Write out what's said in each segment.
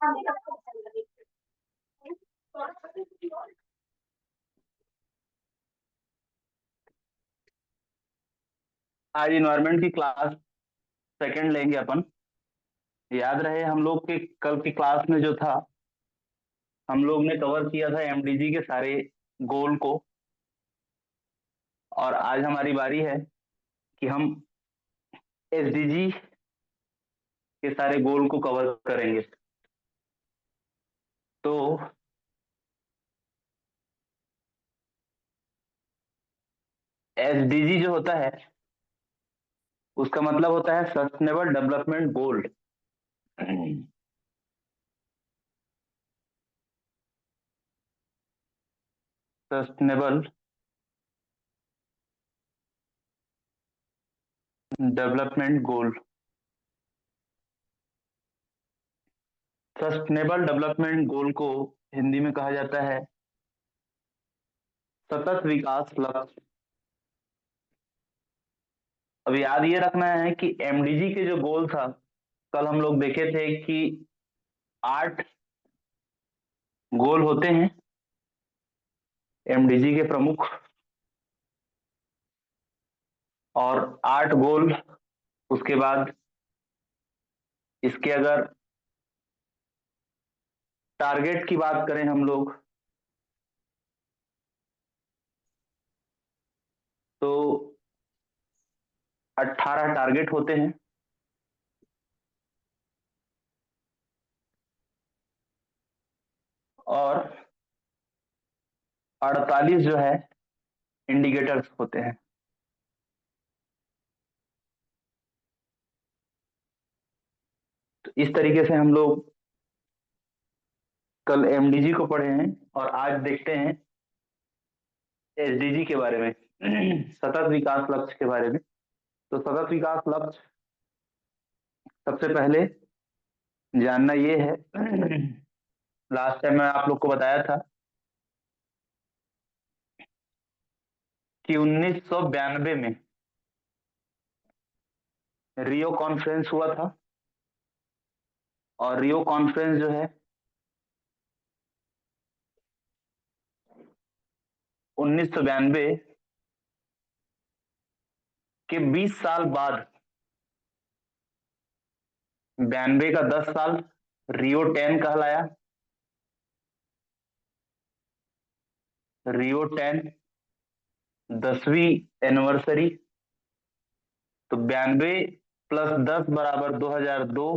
आज इन्वायरमेंट की class second लेंगे अपन। याद रहे हम लोग के कल की क्लास में जो था, हम लोग ने कवर किया था एमडीजी के सारे गोल को। और आज हमारी बारी है कि हम एसडीजी के सारे गोल को कवर करेंगे। तो एसडीजी जो होता है उसका मतलब होता है sustainable development goal. Sustainable development goal. Sustainable development goal को हिंदी में कहा जाता है सतत विकास लक्ष्य। अब याद ये रखना है कि एमडीजी के जो गोल था, कल हम लोग देखे थे कि 8 गोल होते हैं एमडीजी के प्रमुख। और 8 गोल, उसके बाद इसके अगर टारगेट की बात करें हम लोग, तो 18 टारगेट होते हैं। और 48 जो है इंडिकेटर्स होते हैं। तो इस तरीके से हम लोग कल एमडीजी को पढ़े हैं और आज देखते हैं एसडीजी के बारे में, सतत विकास लक्ष्य के बारे में। तो सतत विकास लक्ष्य सबसे पहले जानना ये है, लास्ट टाइम मैं आप लोग को बताया था कि 1992 में रियो कॉन्फ्रेंस हुआ था। और रियो कॉन्फ्रेंस जो है 1992 के 20 साल बाद, 92 का 10 साल रियो 10 कहलाया। रियो 10 10वीं एनिवर्सरी। तो 92 प्लस 10 बराबर 2002।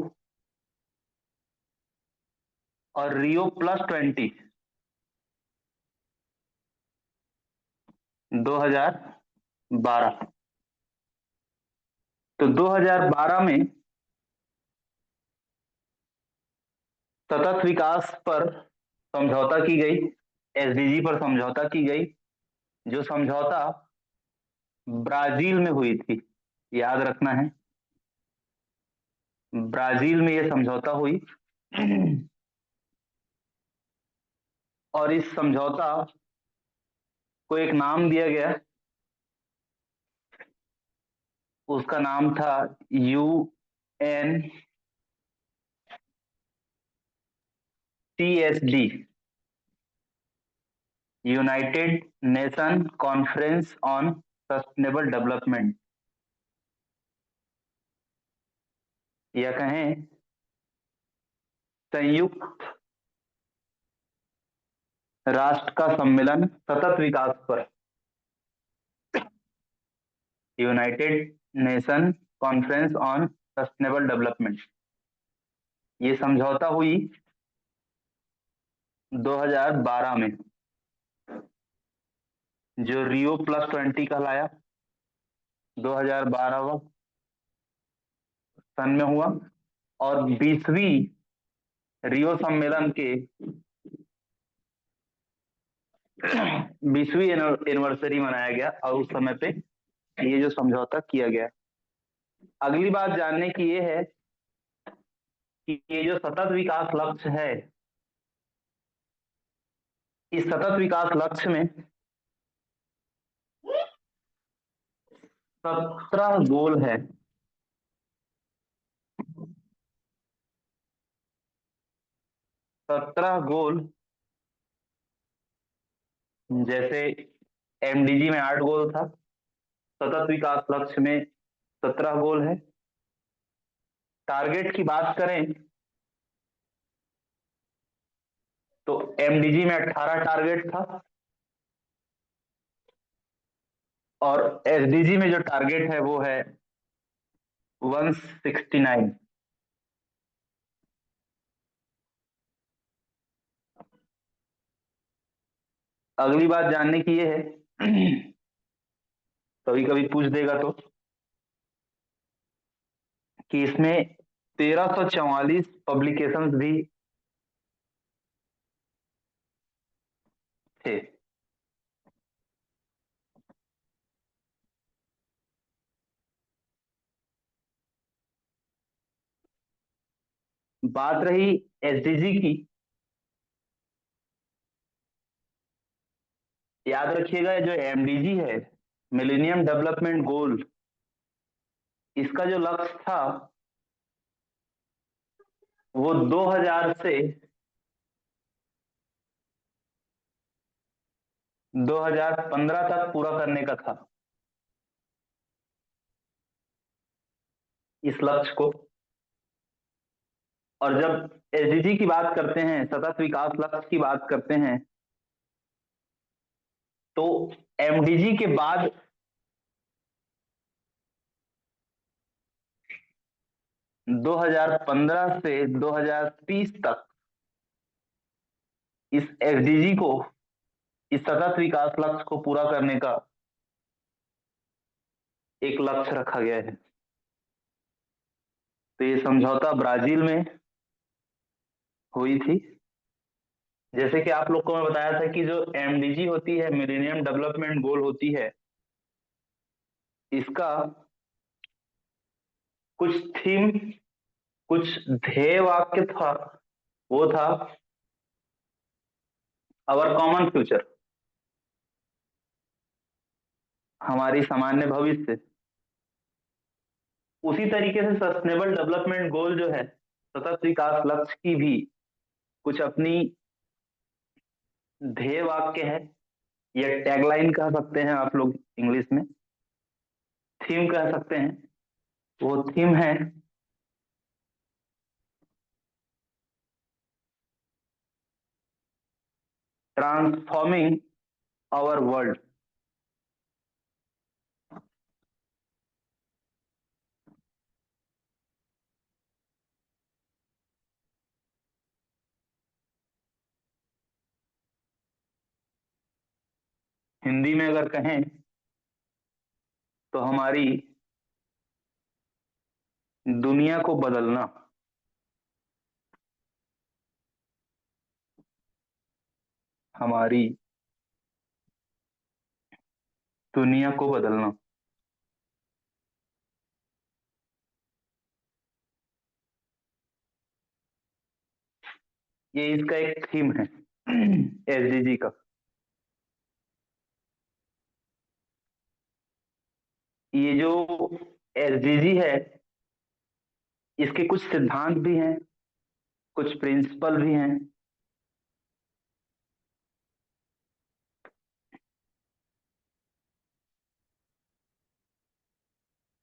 और रियो प्लस 20 2012। तो 2012 में सतत विकास पर समझौता की गई, एसडीजी पर समझौता की गई। जो समझौता ब्राजील में हुई थी, याद रखना है, ब्राजील में यह समझौता हुई। और इस समझौता को एक नाम दिया गया, उसका नाम था UN TSD, United nation conference on sustainable development, या कहें संयुक्त राष्ट्र का सम्मेलन सतत विकास पर, United nation conference on sustainable development. ये समझौता हुई 2012 में, जो रियो प्लस 20 कहलाया, 2012 सन में हुआ। और 20वीं रियो सम्मेलन के 20वीं एनिवर्सरी मनाया गया और उस समय पे ये जो समझौता किया गया। अगली बात जानने की ये है कि ये जो सतत विकास लक्ष्य है, इस सतत विकास लक्ष्य में 17 गोल है। 17 गोल, जैसे एमडीजी में 8 गोल था, सतत विकास लक्ष्य में 17 गोल है। टारगेट की बात करें तो एमडीजी में 18 टारगेट था, और एसडीजी में जो टारगेट है वो है 169। अगली बात जानने की ये है, कभी कभी पूछ देगा तो, कि इसमें 1344 पब्लिकेशंस भी थे। बात रही एसडीजी की, याद रखिएगा जो एमडीजी है, मिलेनियम डेवलपमेंट गोल, इसका जो लक्ष्य था वो 2000 से 2015 तक पूरा करने का था, इस लक्ष्य को। और जब एसडीजी की बात करते हैं, सतत विकास लक्ष्य की बात करते हैं, तो एमडीजी के बाद 2015 से 2030 तक इस एसडीजी को, इस सतत विकास लक्ष्य को पूरा करने का एक लक्ष्य रखा गया है। तो ये समझौता ब्राजील में हुई थी। जैसे कि आप लोग को मैं बताया था कि जो एमडीजी होती है, मिलेनियम डेवलपमेंट गोल होती है, इसका कुछ थीम, कुछ ध्येय वाक्य था, वो था अवर कॉमन फ्यूचर, हमारी सामान्य भविष्य। उसी तरीके से सस्टेनेबल डेवलपमेंट गोल जो है, सतत विकास लक्ष्य की भी कुछ अपनी ध्येय वाक्य है, या टैगलाइन कह सकते हैं आप लोग इंग्लिश में, थीम कह सकते हैं। वो थीम है ट्रांसफॉर्मिंग आवर वर्ल्ड। हिंदी में अगर कहें तो हमारी दुनिया को बदलना, हमारी दुनिया को बदलना, ये इसका एक थीम है एसडीजी का। ये जो एसडीजी है, इसके कुछ सिद्धांत भी हैं, कुछ प्रिंसिपल भी हैं।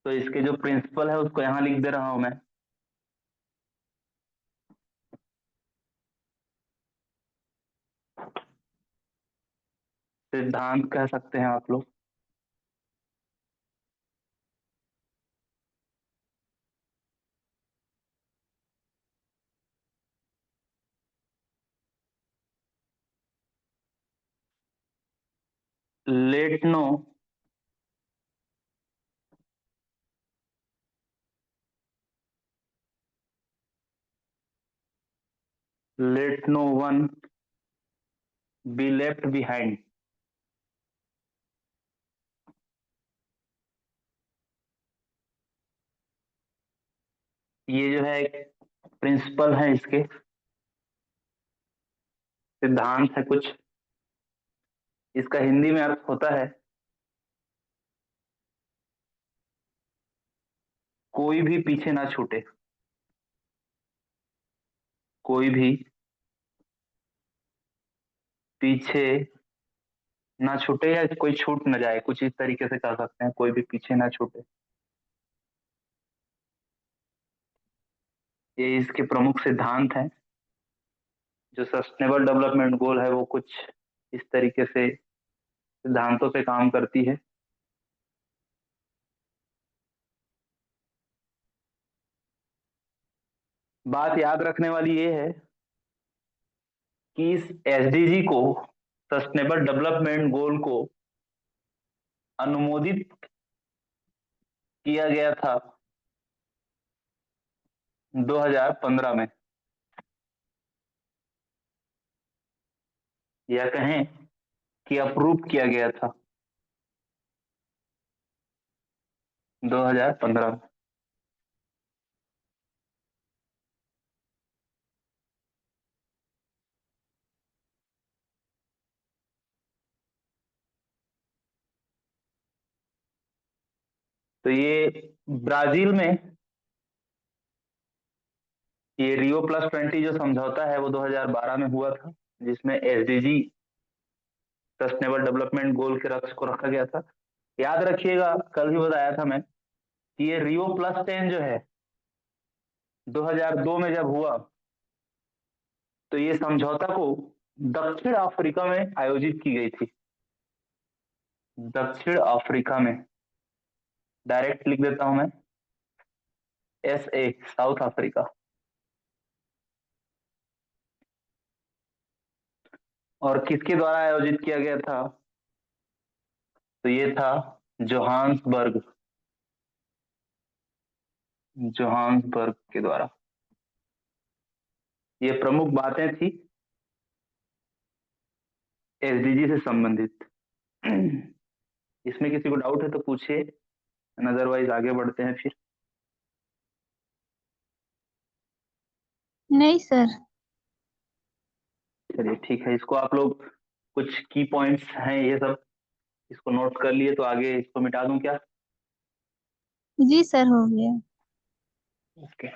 तो इसके जो प्रिंसिपल है उसको यहाँ लिख दे रहा हूं मैं। सिद्धांत कह सकते हैं आप लोग। Let no let no one be left behind. ये जो है एक प्रिंसिपल है, इसके सिद्धांत है कुछ। इसका हिंदी में अर्थ होता है कोई भी पीछे ना छूटे, कोई भी पीछे ना छूटे या कोई छूट ना जाए, कुछ इस तरीके से कह सकते हैं, कोई भी पीछे ना छूटे। ये इसके प्रमुख सिद्धांत हैं। जो सस्टेनेबल डेवलपमेंट गोल है वो कुछ इस तरीके से सिद्धांतों पे काम करती है। बात याद रखने वाली ये है कि इस एसडीजी को, सस्टेनेबल डेवलपमेंट गोल को अनुमोदित किया गया था 2015 में, या कहें कि अप्रूव किया गया था 2015 में। तो ये ब्राजील में, ये रियो प्लस 20 जो समझौता है वो 2012 में हुआ था, जिसमें एसडीजी, सस्टेनेबल डेवलपमेंट गोल के लक्ष्य को रखा गया था। याद रखिएगा, कल भी बताया था मैं कि ये रियो प्लस 10 जो है 2002 में जब हुआ, तो ये समझौता को दक्षिण अफ्रीका में आयोजित की गई थी। दक्षिण अफ्रीका में, डायरेक्ट लिख देता हूं मैं, SA, साउथ अफ्रीका। और किसके द्वारा आयोजित किया गया था? तो ये था जोहान्सबर्ग, जोहान्सबर्ग के द्वारा। ये प्रमुख बातें थी एसडीजी से संबंधित। इसमें किसी को डाउट है तो पूछिए, अदरवाइज आगे बढ़ते हैं फिर। नहीं सर। चलिए ठीक है, इसको आप लोग, कुछ की पॉइंट्स हैं ये सब, इसको नोट कर लिए तो आगे इसको मिटा दूं क्या? जी सर, हो गया। ओके।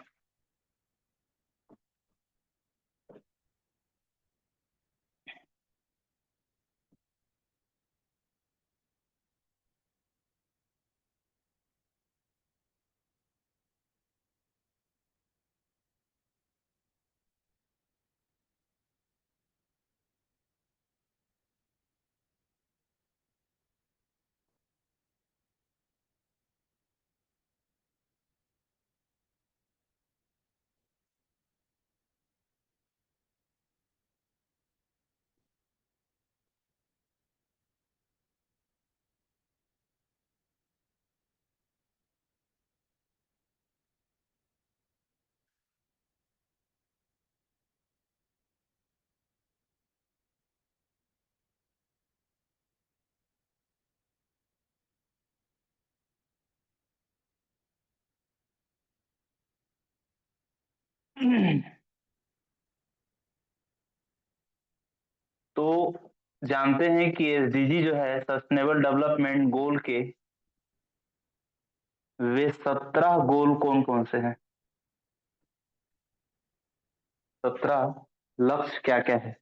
तो जानते हैं कि एसडीजी जो है, सस्टेनेबल डेवलपमेंट गोल के वे 17 गोल कौन कौन से हैं? 17 लक्ष्य क्या क्या है?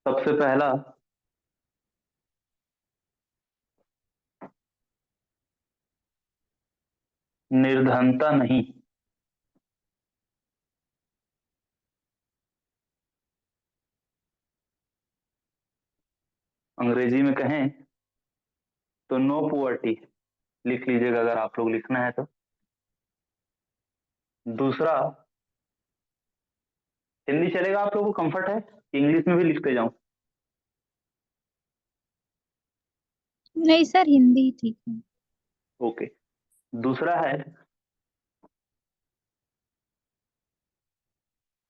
सबसे पहला, निर्धनता नहीं। अंग्रेजी में कहें तो नो पुअर्टी, लिख लीजिएगा अगर आप लोग लिखना है तो। दूसरा, हिंदी चलेगा आप लोगों को, कंफर्ट है? इंग्लिश में भी लिखते जाऊं? नहीं सर, हिंदी ठीक है। ओके। दूसरा है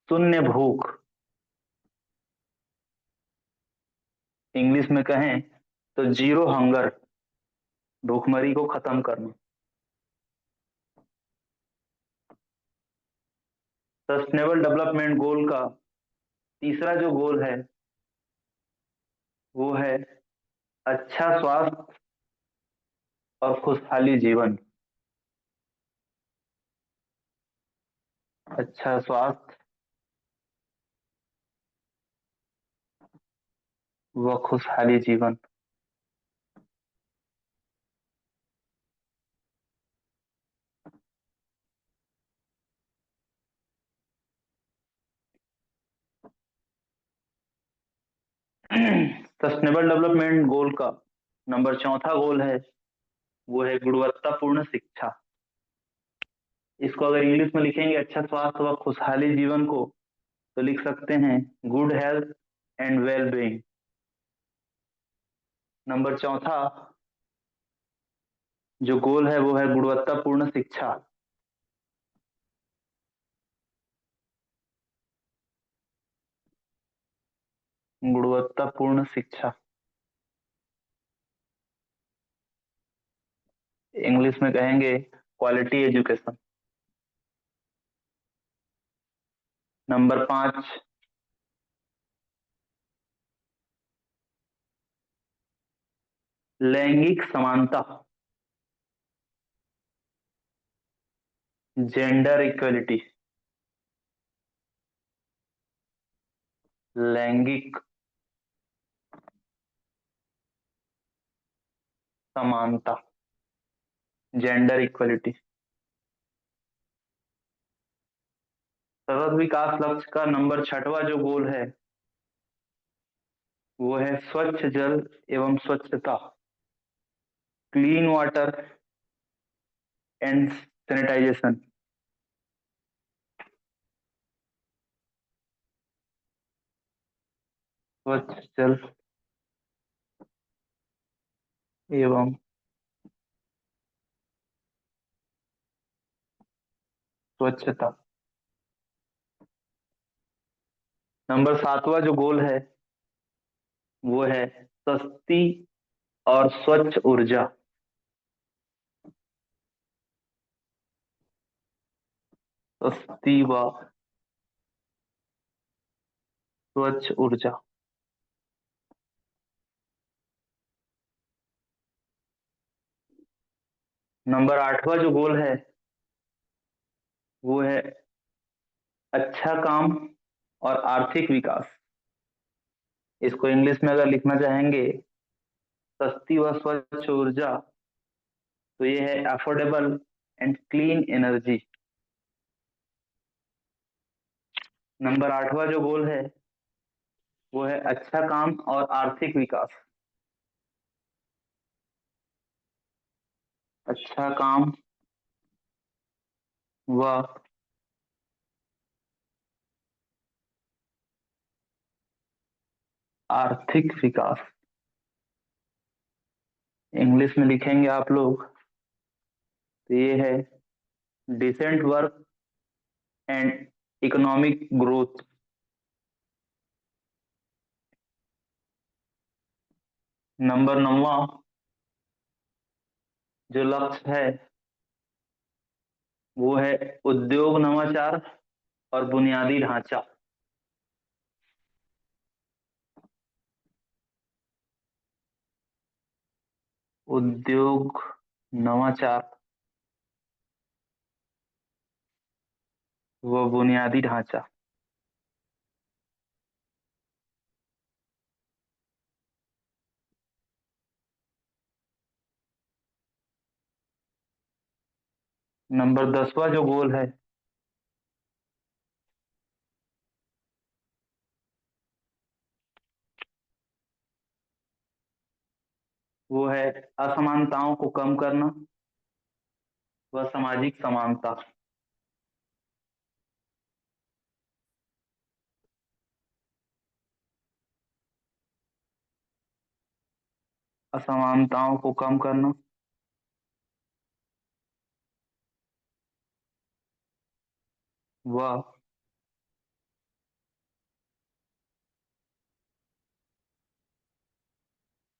शून्य भूख, इंग्लिश में कहें तो जीरो हंगर, भूखमरी को खत्म करना। सस्टेनेबल डेवलपमेंट गोल का तीसरा जो गोल है वो है अच्छा स्वास्थ्य और खुशहाली जीवन। अच्छा स्वास्थ्य व खुशहाली जीवन। सस्टेनेबल डेवलपमेंट गोल का नंबर चौथा गोल है, वो है गुणवत्तापूर्ण शिक्षा। इसको अगर इंग्लिश में लिखेंगे अच्छा स्वास्थ्य व खुशहाली जीवन को, तो लिख सकते हैं good health and well being. Number चौथा जो गोल है वो है गुणवत्तापूर्ण शिक्षा। गुणवत्तापूर्ण शिक्षा इंग्लिश में कहेंगे क्वालिटी एजुकेशन। नंबर 5 लैंगिक समानता, जेंडर इक्वलिटी। लैंगिक समानता, जेंडर इक्वलिटी। सतत विकास लक्ष्य का नंबर छठवां जो गोल है वो है स्वच्छ जल एवं स्वच्छता, क्लीन वाटर एंड सैनिटाइजेशन। स्वच्छ जल एवं स्वच्छता। नंबर 7वां जो गोल है वो है सस्ती और स्वच्छ ऊर्जा। सस्ती व स्वच्छ ऊर्जा। नंबर 8वां जो गोल है वो है अच्छा काम और आर्थिक विकास। इसको इंग्लिश में अगर लिखना चाहेंगे सस्ती व स्वच्छ ऊर्जा, तो ये है affordable and clean energy. Number 8वां जो गोल है वो है अच्छा काम और आर्थिक विकास। अच्छा काम व आर्थिक विकास। इंग्लिश में लिखेंगे आप लोग तो ये है decent work and economic growth. Number 9वां जो लक्ष्य है वो है उद्योग नवाचार और बुनियादी ढांचा। उद्योग नवाचार व बुनियादी ढांचा। नंबर 10वां जो गोल है वो है असमानताओं को कम करना व सामाजिक समानता। असमानताओं को कम करना व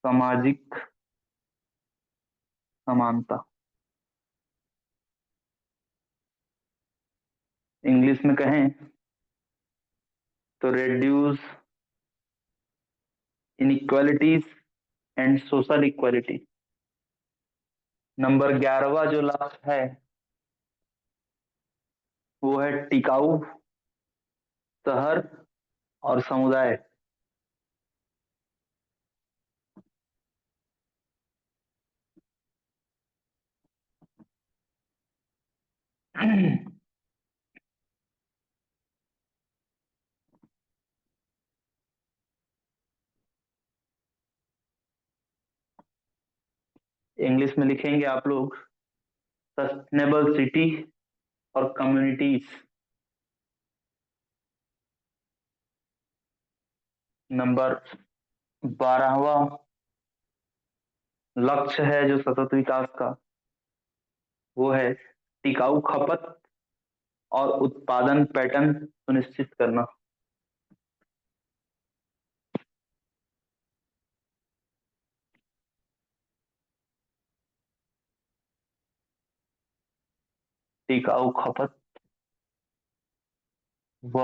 सामाजिक समानता। इंग्लिश में कहें तो reduce inequalities and social equality. Number 11वां जो लक्ष्य है वो है टिकाऊ शहर और समुदाय। इंग्लिश में लिखेंगे आप लोग सस्टेनेबल सिटी और कम्युनिटीज। नंबर 12वां लक्ष्य है जो सतत विकास का, वो है टिकाऊ खपत और उत्पादन पैटर्न सुनिश्चित करना। टिकाऊ खपत व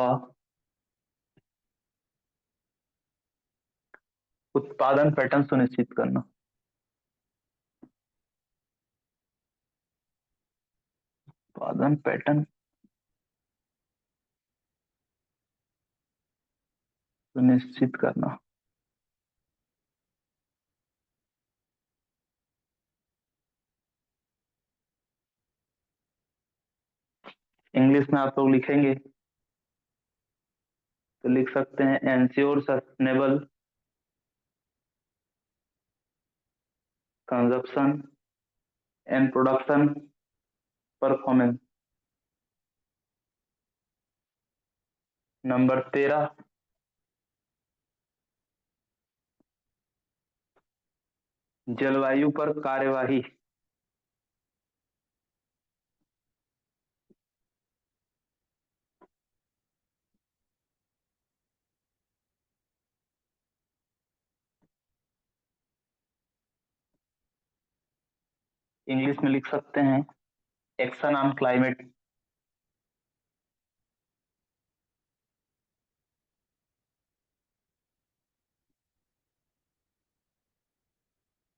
उत्पादन पैटर्न सुनिश्चित करना। उत्पादन पैटर्न सुनिश्चित करना। इंग्लिश में आप लोग लिखेंगे तो लिख सकते हैं ensure sustainable consumption and production performance. Number 13 जलवायु पर कार्यवाही। इंग्लिश में लिख सकते हैं एक्शन ऑन क्लाइमेट।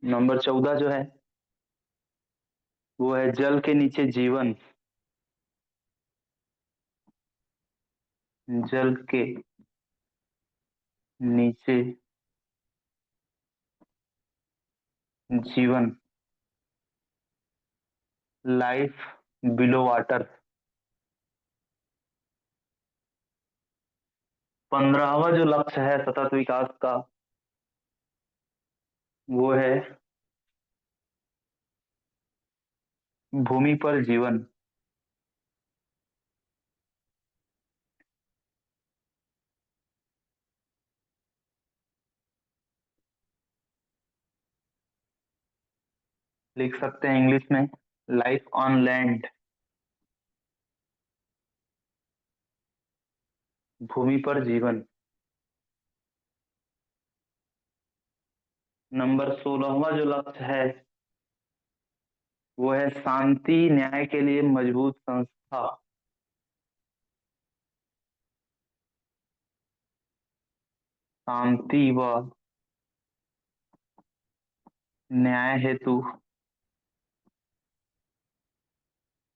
नंबर 14 जो है वो है जल के नीचे जीवन। जल के नीचे जीवन, लाइफ बिलो वाटर। 15वां जो लक्ष्य है सतत विकास का, वो है भूमि पर जीवन। लिख सकते हैं इंग्लिश में लाइफ ऑन लैंड। भूमि पर जीवन। नंबर 16वां जो लक्ष्य है वो है शांति न्याय के लिए मजबूत संस्था। शांति व न्याय हेतु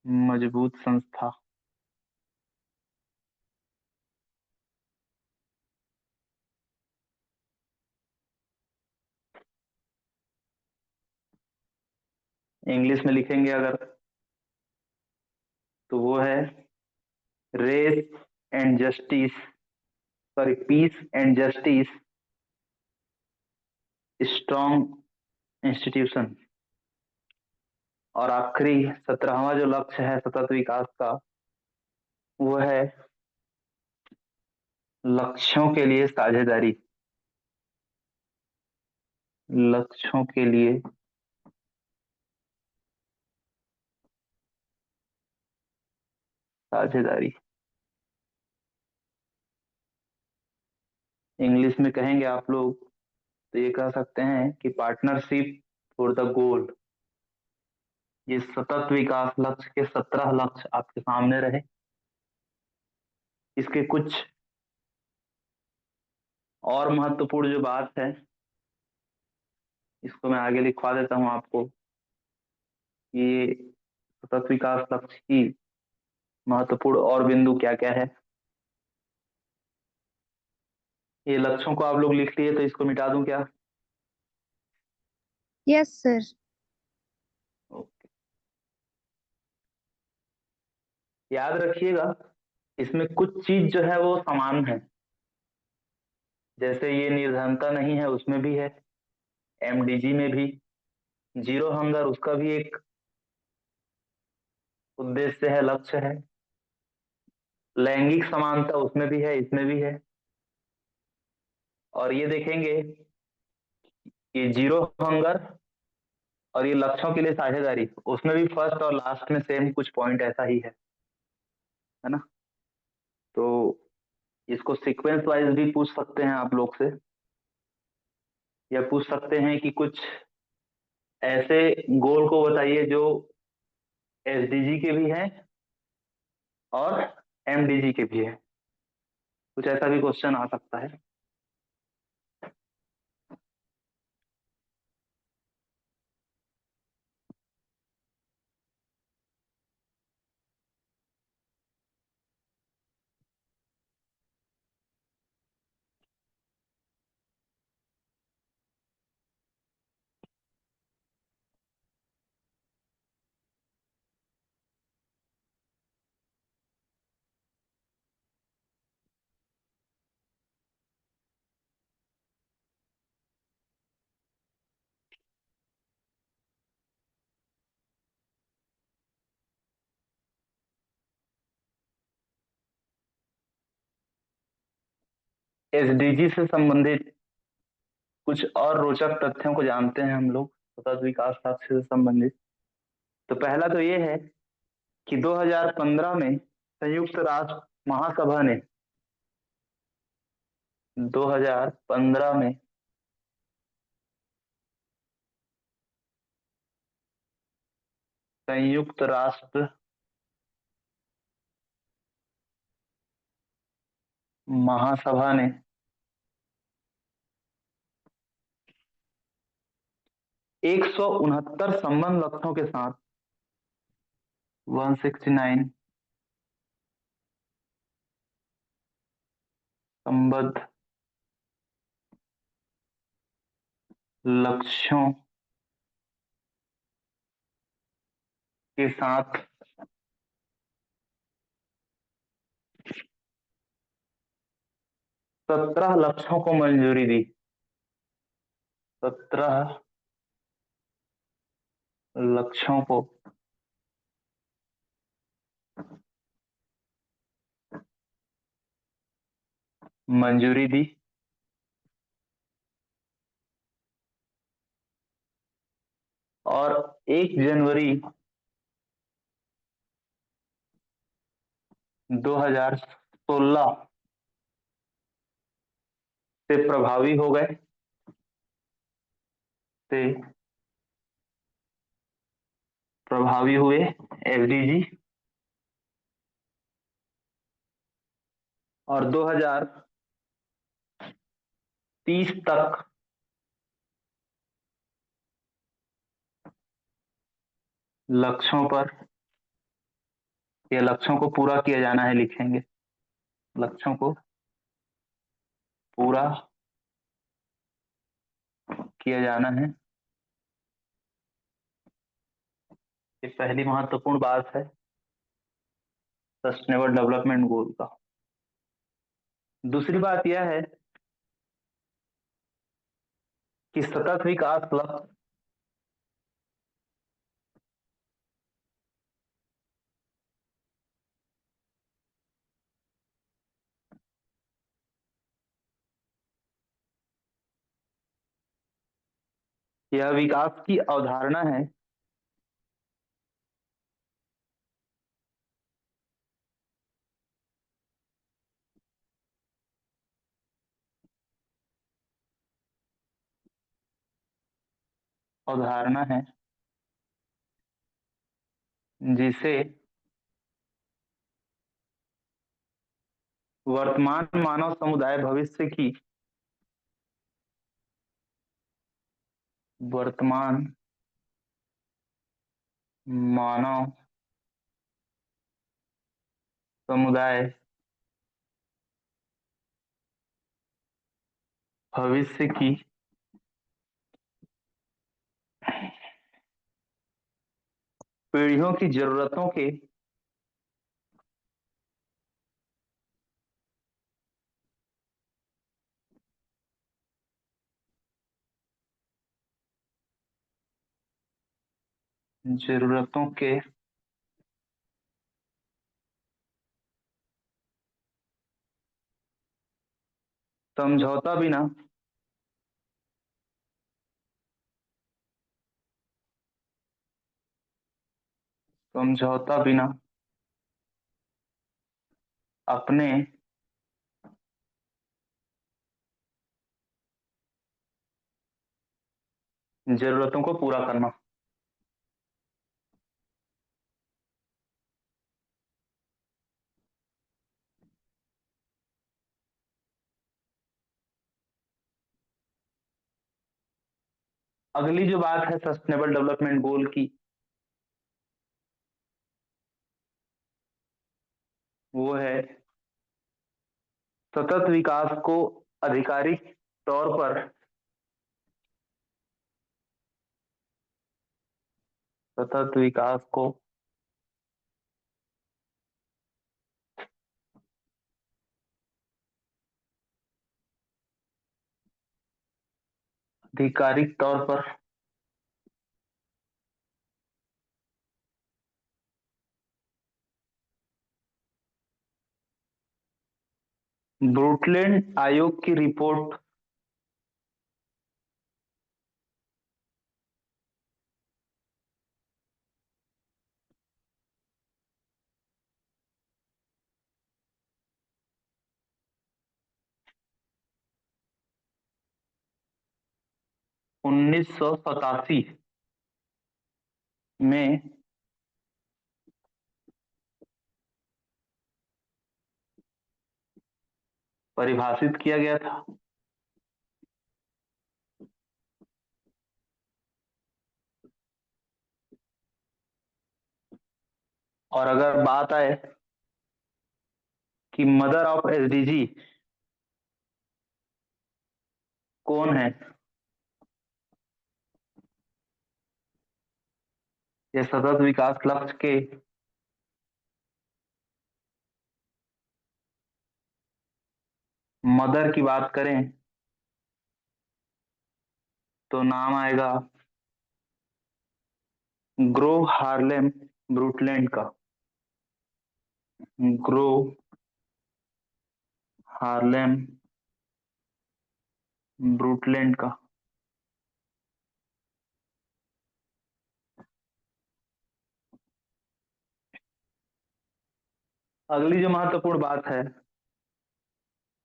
मजबूत संस्था। इंग्लिश में लिखेंगे अगर तो वो है race and justice, sorry peace and justice strong institution. और आखिरी 17वां जो लक्ष्य है सतत विकास का, वो है लक्ष्यों के लिए साझेदारी। लक्ष्यों के लिए साझेदारी। इंग्लिश में कहेंगे आप लोग तो ये कह सकते हैं कि पार्टनरशिप फॉर द गोल। ये सतत विकास लक्ष्य के 17 लक्ष्य आपके सामने रहे। इसके कुछ और महत्वपूर्ण जो बात है इसको मैं आगे लिखवा देता हूं आपको। ये सतत विकास लक्ष्य की महत्वपूर्ण और बिंदु क्या क्या है। ये लक्ष्यों को आप लोग लिख लिए तो इसको मिटा दूं क्या? Yes sir. ओके। याद रखिएगा इसमें कुछ चीज जो है वो समान है, जैसे ये निर्धनता नहीं है उसमें भी है, एमडीजी में भी, जीरो हंगर उसका भी एक उद्देश्य है, लक्ष्य है, लैंगिक समानता उसमें भी है, इसमें भी है। और ये देखेंगे ये जीरो हंगर और ये लक्ष्यों के लिए साझेदारी, उसमें भी फर्स्ट और लास्ट में सेम कुछ पॉइंट ऐसा ही है ना। तो इसको सीक्वेंस वाइज भी पूछ सकते हैं आप लोग से, या पूछ सकते हैं कि कुछ ऐसे गोल को बताइए जो एसडीजी के भी हैं और एमडीजी के भी है, कुछ ऐसा भी क्वेश्चन आ सकता है। एसडीजी से संबंधित कुछ और रोचक तथ्यों को जानते हैं हम लोग सतत विकास लक्ष्य से संबंधित। तो पहला तो ये है कि 2015 में संयुक्त राष्ट्र महासभा ने 2015 में संयुक्त राष्ट्र महासभा ने 169 संबंध लक्ष्यों के साथ 169 संबद्ध लक्ष्यों के साथ 17 लक्ष्यों को मंजूरी दी। 17 लक्ष्यों को मंजूरी दी और 1 जनवरी 2016 से प्रभावी हो गए, से प्रभावी हुए एसडीजी, और 2030 तक लक्ष्यों पर, ये लक्ष्यों को पूरा किया जाना है, लिखेंगे लक्ष्यों को पूरा किया जाना है। ये पहली महत्वपूर्ण बात है सस्टेनेबल डेवलपमेंट गोल का। दूसरी बात यह है कि सतत विकास लक्ष्य यह विकास की अवधारणा है अवधारणा है जिसे वर्तमान मानव समुदाय भविष्य की, वर्तमान मानव समुदाय भविष्य की पीढ़ियों की जरूरतों के जरूरतों के समझौता बिना समझौता बिना अपने जरूरतों को पूरा करना। अगली जो बात है सस्टेनेबल डेवलपमेंट गोल की, वो है सतत विकास को आधिकारिक तौर पर सतत विकास को आधिकारिक तौर पर ब्रूटलैंड आयोग की रिपोर्ट 1987 में परिभाषित किया गया था। और अगर बात आए कि मदर ऑफ एसडीजी कौन है, ये सतत विकास लक्ष्य के मदर की बात करें तो नाम आएगा ग्रो हार्लेम ब्रूटलैंड का। ग्रो हार्लेम ब्रूटलैंड का। अगली जो महत्वपूर्ण बात है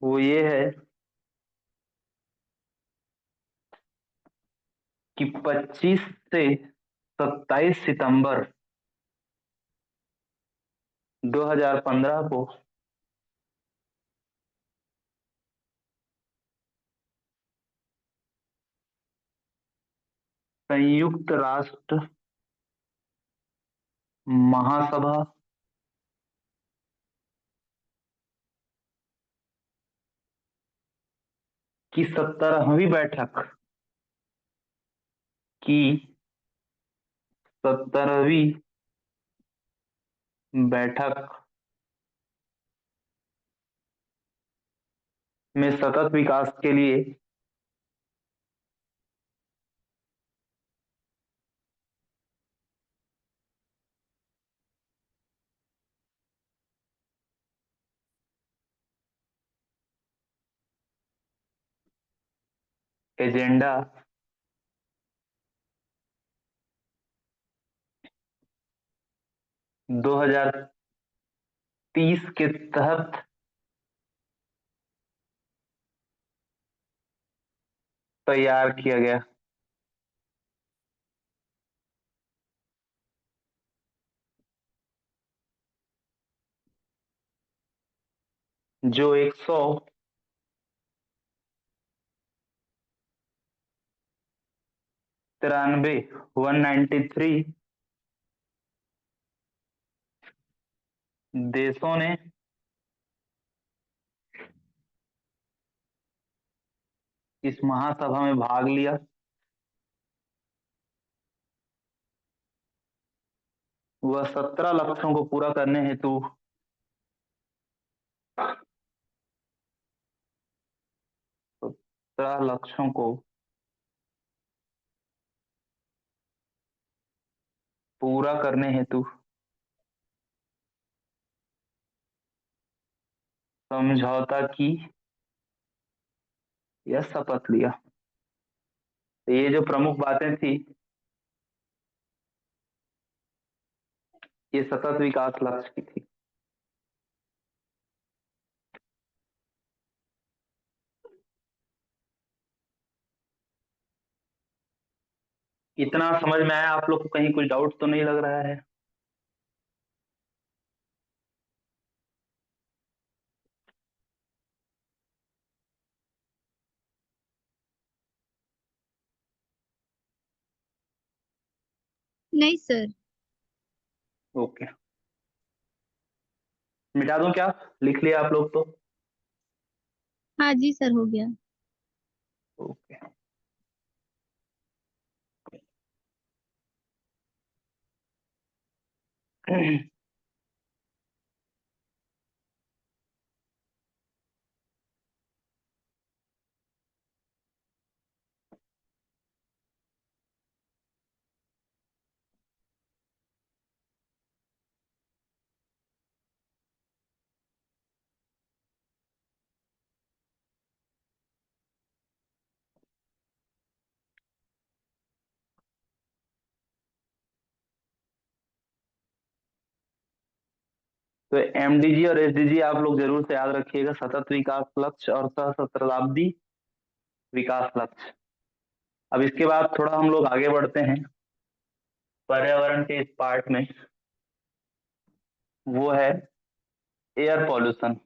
वो ये है कि 25 से 27 सितंबर 2015 को संयुक्त राष्ट्र महासभा की 17वीं बैठक की 17वीं बैठक में सतत विकास के लिए एजेंडा 2030 के तहत तैयार किया गया, जो 193 193 देशों ने इस महासभा में भाग लिया। वह 17 लक्ष्यों को पूरा करने हेतु 17 लक्ष्यों को पूरा करने हेतु समझौता की या शपथ लिया। तो ये जो प्रमुख बातें थी, ये सतत विकास लक्ष्य की थी। इतना समझ में आया आप लोग को? कहीं कुछ डाउट तो नहीं लग रहा है? नहीं सर। ओके, मिटा दूं क्या? लिख लिया आप लोग तो? हाँ जी सर, हो गया। ओके। तो एमडीजी और एसडीजी आप लोग जरूर से याद रखिएगा, सतत विकास लक्ष्य और सहस्त्राब्दी विकास लक्ष्य। अब इसके बाद थोड़ा हम लोग आगे बढ़ते हैं पर्यावरण के इस पार्ट में, वो है एयर पॉल्यूशन,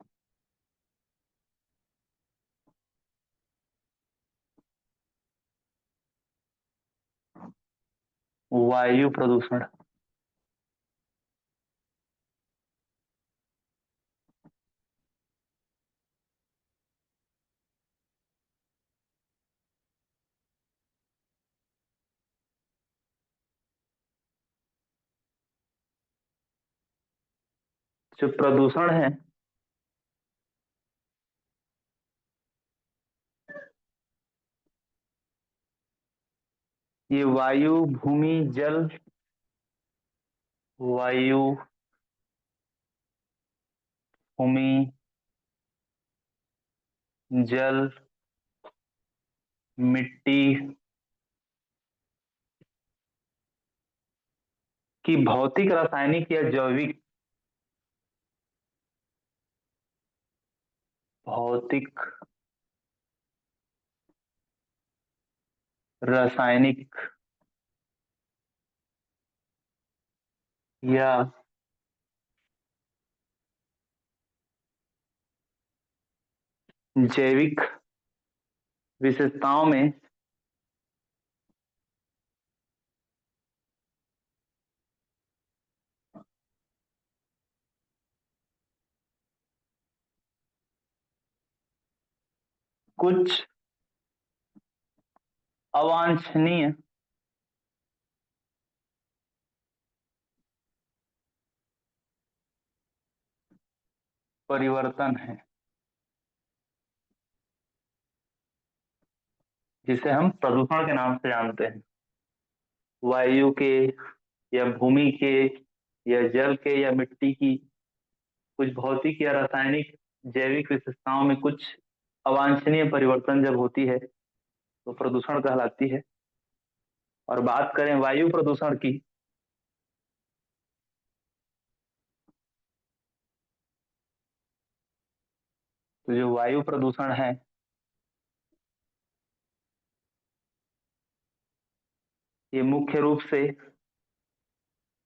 वायु प्रदूषण। जो प्रदूषण है, ये वायु, भूमि, जल, वायु, भूमि, जल, मिट्टी की भौतिक, रासायनिक या जैविक, भौतिक, रासायनिक या जैविक विशेषताओं में कुछ अवांछनीय परिवर्तन है, जिसे हम प्रदूषण के नाम से जानते हैं। वायु के या भूमि के या जल के या मिट्टी की कुछ भौतिक या रासायनिक जैविक विशेषताओं में कुछ अवांछनीय परिवर्तन जब होती है तो प्रदूषण कहलाती है। और बात करें वायु प्रदूषण की, तो जो वायु प्रदूषण है, ये मुख्य रूप से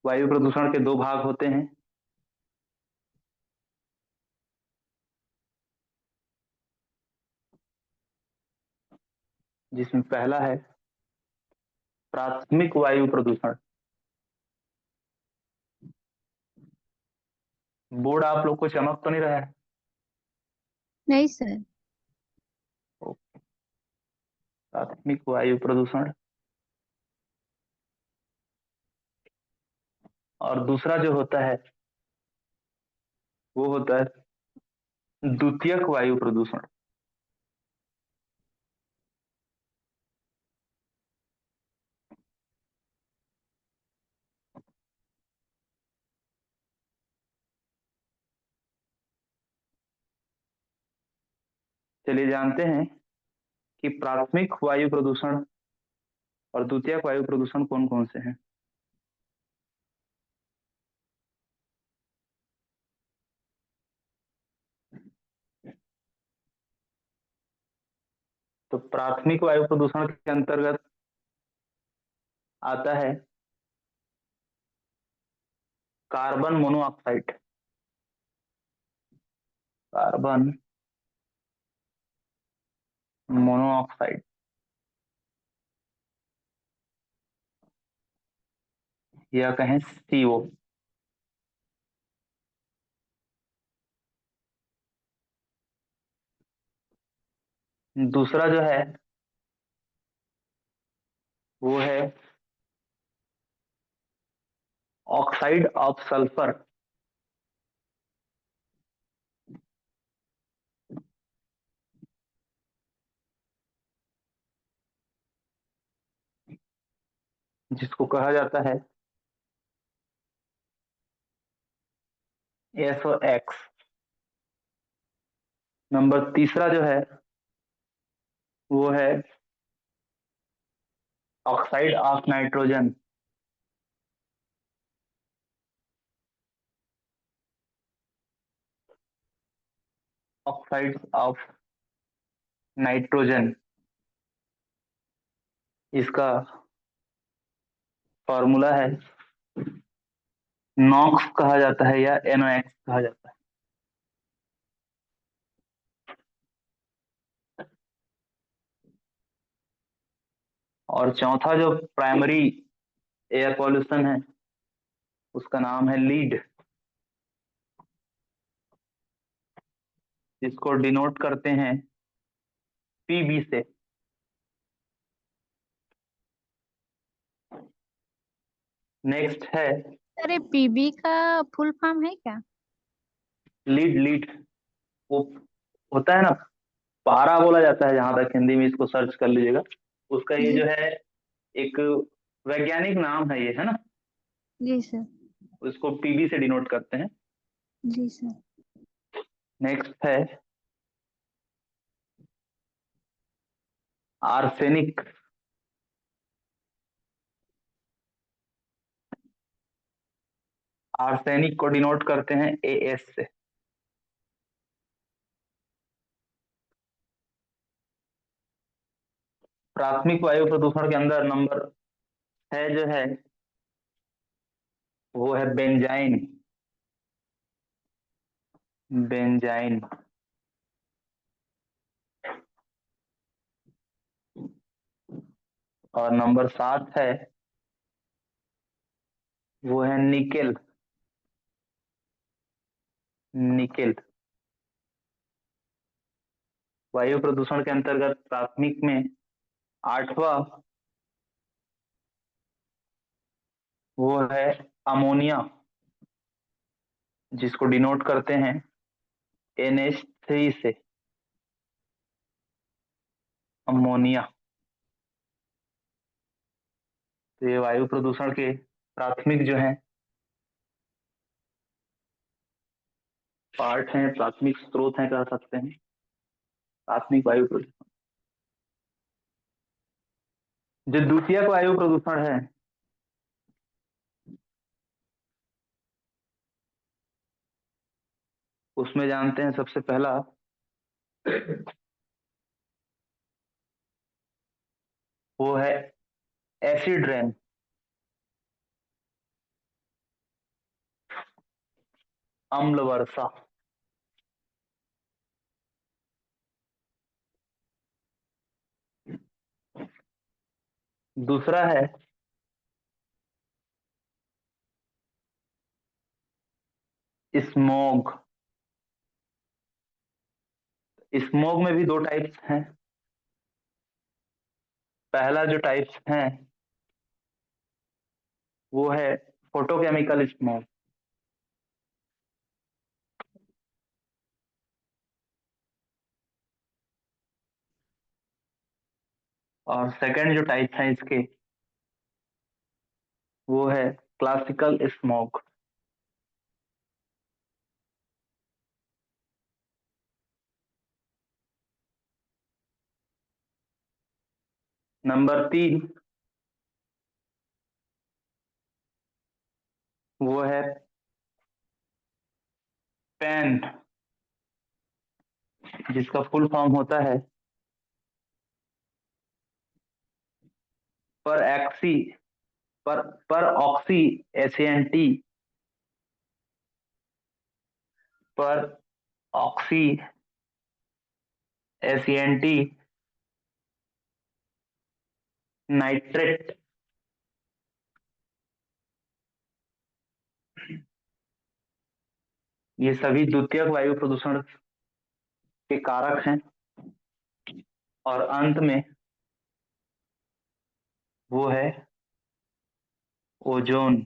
वायु प्रदूषण के दो भाग होते हैं। जिसमें पहला है प्राथमिक वायु प्रदूषण। बोर्ड आप लोग को चमक तो नहीं रहा है? नहीं सर। प्राथमिक वायु प्रदूषण। और दूसरा जो होता है वो होता है द्वितीयक वायु प्रदूषण। चलिए जानते हैं कि प्राथमिक वायु प्रदूषण और द्वितीयक वायु प्रदूषण कौन कौन से हैं। तो प्राथमिक वायु प्रदूषण के अंतर्गत आता है कार्बन मोनोऑक्साइड। कार्बन मोनोऑक्साइड या कहें सीओ। दूसरा जो है वो है ऑक्साइड ऑफ सल्फर। जिसको कहा जाता है SOx। नंबर तीसरा जो है वो है oxide of nitrogen. Oxide of nitrogen, इसका फॉर्मूला है नॉक्स कहा जाता है या NOx कहा जाता है। और चौथा जो प्राइमरी एयर पॉल्यूशन है उसका नाम है लीड, जिसको डिनोट करते हैं PB से। नेक्स्ट है अरे पीबी का फुल फॉर्म है क्या? लीड। लीड वो होता है ना, पारा बोला जाता है, जहां तक हिंदी में इसको सर्च कर लीजिएगा। उसका ये जी। जो है एक वैज्ञानिक नाम है ये, है ना। जी सर। इसको PB से डिनोट करते हैं। जी सर। नेक्स्ट है आर्सेनिक। आर्सेनिक को डिनोट करते हैं AS से। प्राथमिक वायु प्रदूषण के अंदर नंबर 6 जो है वो है बेंजाइन। बेंजाइन। और नंबर 7 है वो है निकेल। निकेल। वायु प्रदूषण के अंतर्गत प्राथमिक में 8वां वो है अमोनिया, जिसको डिनोट करते हैं NH3 से। अमोनिया। तो ये वायु प्रदूषण के प्राथमिक जो है पार्ट हैं, प्राथमिक स्रोत हैं कह सकते हैं प्राथमिक वायु प्रदूषण। जो द्वितीयक वायु प्रदूषण है उसमें जानते हैं सबसे पहला वो है एसिड रेन। अम्ल वर्षा। दूसरा है स्मोग। स्मोग में भी दो टाइप्स हैं। पहला जो टाइप्स है वो है फोटोकेमिकल स्मोग। और सेकंड जो टाइप है इसके वो है क्लासिकल स्मोग। नंबर 3 वो है पैन, जिसका फुल फॉर्म होता है पर एक्सी पर ऑक्सी एसएनटी पर ऑक्सी एसएनटी नाइट्रेट। ये सभी द्वितीयक वायु प्रदूषण के कारक हैं। और अंत में वो है ओजोन।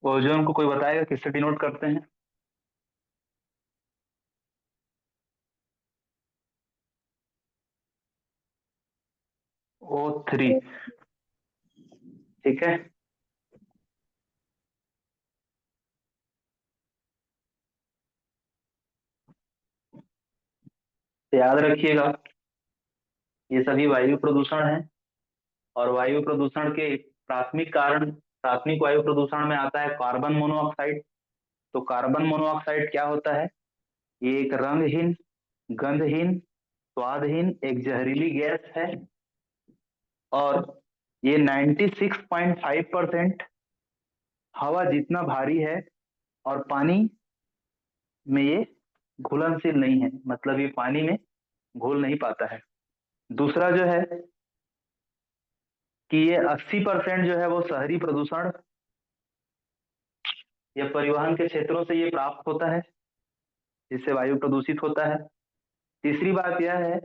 ओजोन को कोई बताएगा किससे डिनोट करते हैं? O3। ठीक है। तो याद रखिएगा ये सभी वायु प्रदूषण है। और वायु प्रदूषण के प्राथमिक कारण, प्राथमिक वायु प्रदूषण में आता है कार्बन मोनोऑक्साइड। तो कार्बन मोनोऑक्साइड क्या होता है? ये एक रंगहीन, गंधहीन, स्वादहीन एक जहरीली गैस है। और ये 96.5% हवा जितना भारी है, और पानी में ये घुलनशील नहीं है, मतलब ये पानी में घुल नहीं पाता है। दूसरा जो है कि ये 80% जो है वो शहरी प्रदूषण या परिवहन के क्षेत्रों से ये प्राप्त होता है, जिससे वायु प्रदूषित होता है। तीसरी बात यह है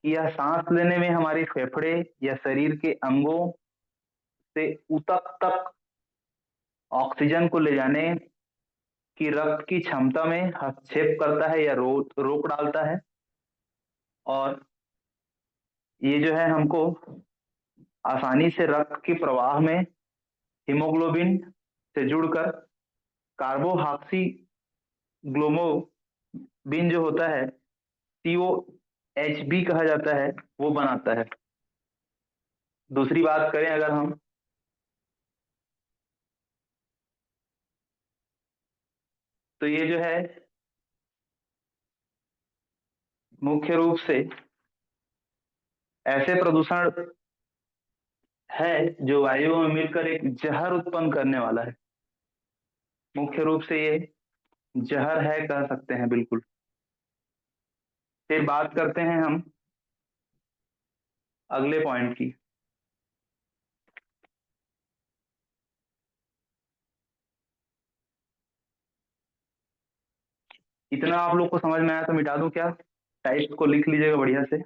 कि यह सांस लेने में हमारे फेफड़े या शरीर के अंगों से ऊतक तक ऑक्सीजन को ले जाने की रक्त की क्षमता में हस्तक्षेप करता है या रोक डालता है। और ये जो है हमको आसानी से रक्त के प्रवाह में हीमोग्लोबिन से जुड़कर कार्बोहाक्सी ग्लोमोबिन जो होता है COHB कहा जाता है, वो बनाता है। दूसरी बात करें अगर हम, तो ये जो है मुख्य रूप से ऐसे प्रदूषण है जो वायु में मिलकर एक जहर उत्पन्न करने वाला है। मुख्य रूप से ये जहर है कह सकते हैं, बिल्कुल। फिर बात करते हैं हम अगले पॉइंट की। इतना आप लोग को समझ में आया तो मिटा दूं क्या? टाइप्स को लिख लीजिएगा बढ़िया से।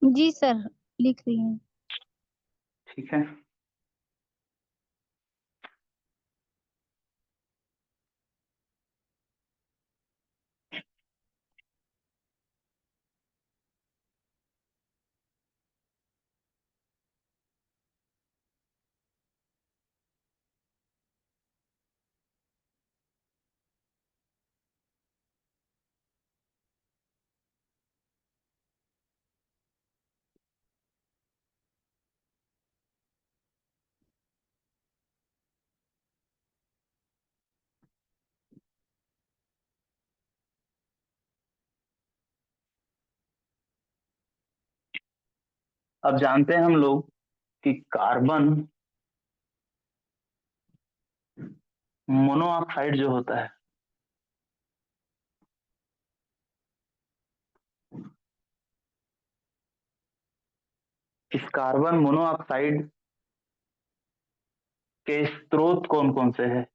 जी सर, लिख रही हूँ। ठीक है। अब जानते हैं हम लोग कि कार्बन मोनोऑक्साइड जो होता है, इस कार्बन मोनोऑक्साइड के स्रोत कौन कौन से हैं?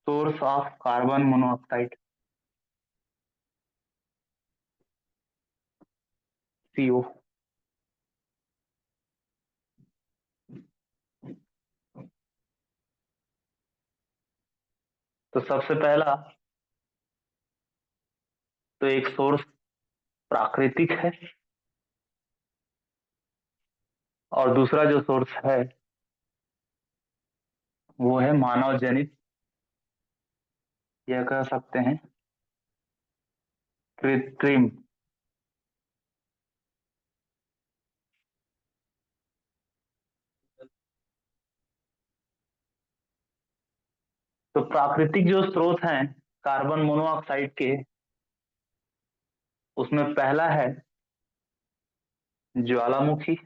Source of carbon monoxide, CO। तो सबसे पहला तो एक सोर्स प्राकृतिक है, और दूसरा जो सोर्स है वो है मानव जनित, यह कह सकते हैं कृत्रिम। तो प्राकृतिक जो स्रोत हैं कार्बन मोनोऑक्साइड के, उसमें पहला है ज्वालामुखी,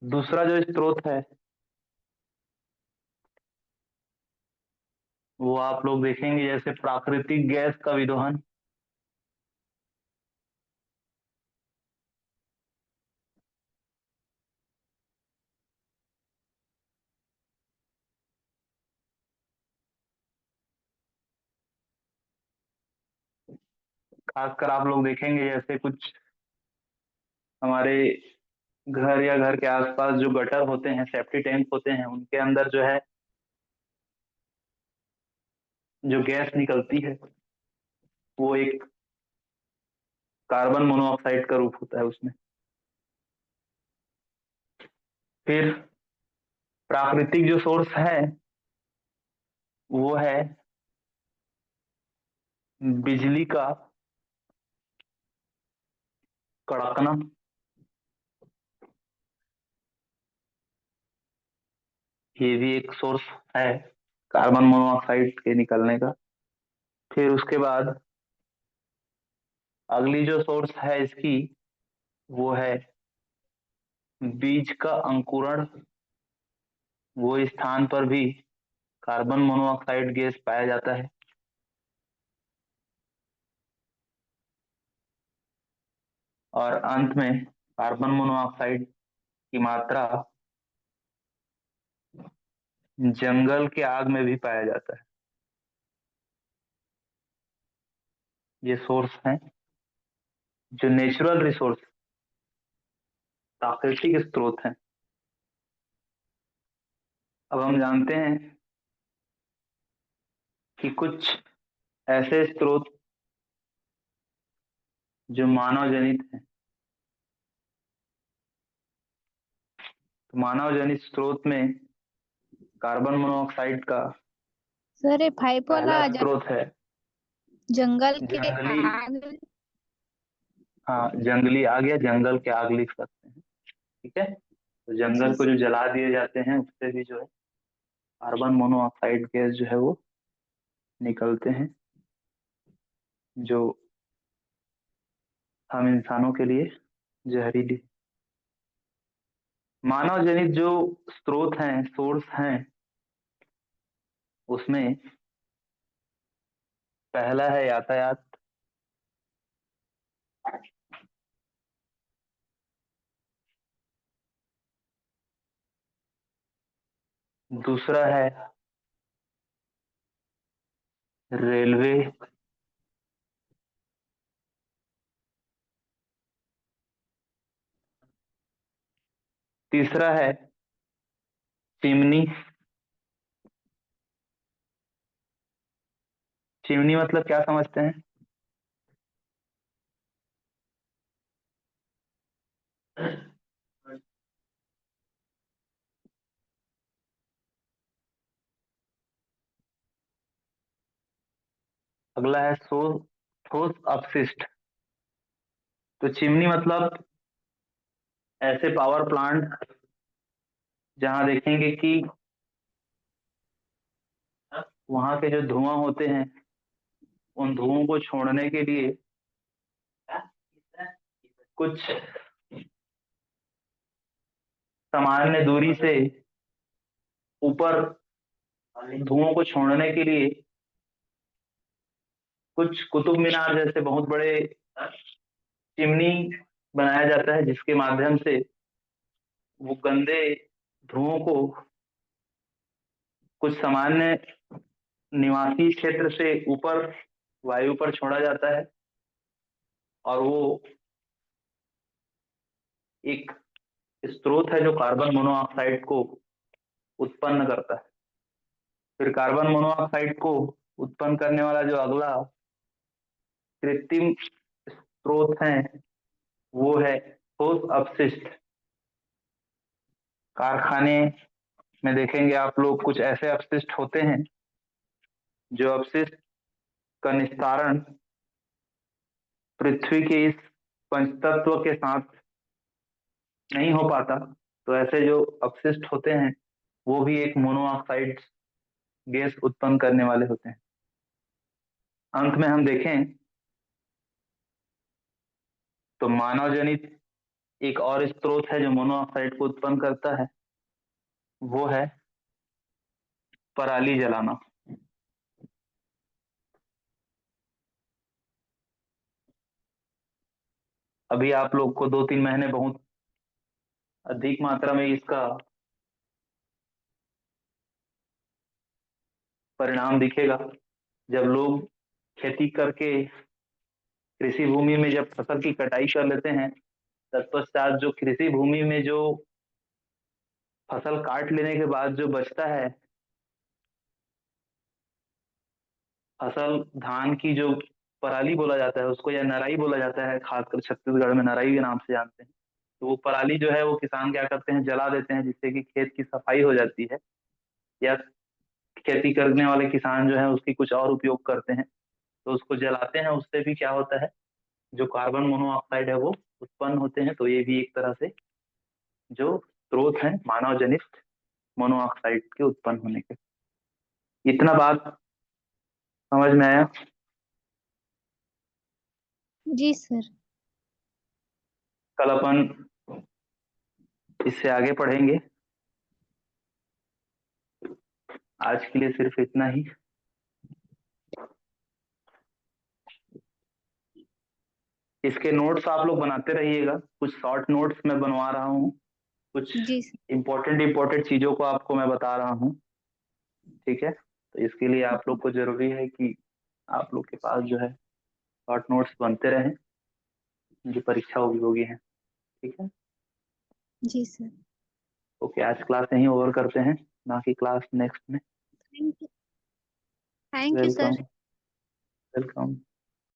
दूसरा जो स्रोत है वो आप लोग देखेंगे जैसे प्राकृतिक गैस का विदोहन, खासकर आप लोग देखेंगे जैसे कुछ हमारे घर या घर के आसपास जो गटर होते हैं, सेफ्टी टैंक होते हैं, उनके अंदर जो है जो गैस निकलती है वो एक कार्बन मोनोऑक्साइड का रूप होता है उसमें। फिर प्राकृतिक जो सोर्स है वो है बिजली का कड़कना, ये भी एक सोर्स है कार्बन मोनोऑक्साइड के निकलने का। फिर उसके बाद अगली जो सोर्स है इसकी वो है बीज का अंकुरण, वो स्थान पर भी कार्बन मोनोऑक्साइड गैस पाया जाता है। और अंत में कार्बन मोनोऑक्साइड की मात्रा जंगल के आग में भी पाया जाता है। ये सोर्स हैं जो नेचुरल रिसोर्स, प्राकृतिक स्रोत हैं। अब हम जानते हैं कि कुछ ऐसे स्रोत जो मानव जनित हैं। तो मानव जनित स्रोत में कार्बन मोनोऑक्साइड का सर ये पाइप पहला वाला स्रोत है जंगल के जंगली, आग। हाँ जंगली आग या जंगल के आग लिख सकते हैं, ठीक है। तो जी जंगल को जो जला दिए जाते हैं उससे भी जो है कार्बन मोनोऑक्साइड गैस जो है वो निकलते हैं, जो हम इंसानों के लिए जहरीली। मानव जनित जो स्रोत हैं, सोर्स हैं, उसमें पहला है यातायात, दूसरा है रेलवे, तीसरा है चिमनी। चिमनी मतलब क्या समझते हैं? अगला है ठोस अपशिष्ट। तो चिमनी मतलब ऐसे पावर प्लांट जहां देखेंगे कि वहां के जो धुआं होते हैं उन धुओं को छोड़ने के लिए कुछ सामान्य दूरी से ऊपर धुओं को छोड़ने के लिए कुछ कुतुब मीनार जैसे बहुत बड़े चिमनी बनाया जाता है, जिसके माध्यम से वो गंदे धुओं को कुछ सामान्य निवासी क्षेत्र से ऊपर वायु पर छोड़ा जाता है और वो एक स्रोत है जो कार्बन मोनोऑक्साइड को उत्पन्न करता है। फिर कार्बन मोनोऑक्साइड को उत्पन्न करने वाला जो अगला कृत्रिम स्रोत है वो है ठोस अपशिष्ट। कारखाने में देखेंगे आप लोग कुछ ऐसे अपशिष्ट होते हैं जो अपशिष्ट का निस्तारण पृथ्वी के इस पंचतत्व के साथ नहीं हो पाता, तो ऐसे जो अपशिष्ट होते हैं वो भी एक मोनोऑक्साइड गैस उत्पन्न करने वाले होते हैं। अंत में हम देखें तो मानव जनित एक और स्रोत है जो मोनोऑक्साइड को उत्पन्न करता है, वो है पराली जलाना। अभी आप लोग को 2-3 महीने बहुत अधिक मात्रा में इसका परिणाम दिखेगा। जब लोग खेती करके कृषि भूमि में जब फसल की कटाई कर लेते हैं, तत्पश्चात जो कृषि भूमि में जो फसल काट लेने के बाद जो बचता है, फसल धान की जो पराली बोला जाता है उसको, या नराई बोला जाता है, खासकर छत्तीसगढ़ में नराई के नाम से जानते हैं। तो वो पराली जो है वो किसान क्या करते हैं, जला देते हैं, जिससे कि खेत की सफाई हो जाती है, या खेती करने वाले किसान जो है उसकी कुछ और उपयोग करते हैं। तो उसको जलाते हैं, उससे भी क्या होता है, जो कार्बन मोनोऑक्साइड है वो उत्पन्न होते हैं। तो ये भी एक तरह से जो स्रोत है मानव जनित मोनोऑक्साइड के उत्पन्न होने के। इतना बात समझ में आया? जी सर। कल अपन इससे आगे पढ़ेंगे। आज के लिए सिर्फ इतना ही। इसके नोट्स आप लोग बनाते रहिएगा, कुछ शॉर्ट नोट्स मैं बनवा रहा हूँ, कुछ जी सर। इम्पोर्टेंट चीजों को आपको मैं बता रहा हूँ, ठीक है? तो इसके लिए आप लोग को जरूरी है कि आप लोग के पास जो है शॉर्ट नोट्स बनते रहें, जो परीक्षा उपयोगी है, ठीक है? जी सर। ओके, आज क्लास यहीं ओवर करते हैं, बाकी क्लास नेक्स्ट में। Thank you. Thank you welcome, sir. Welcome.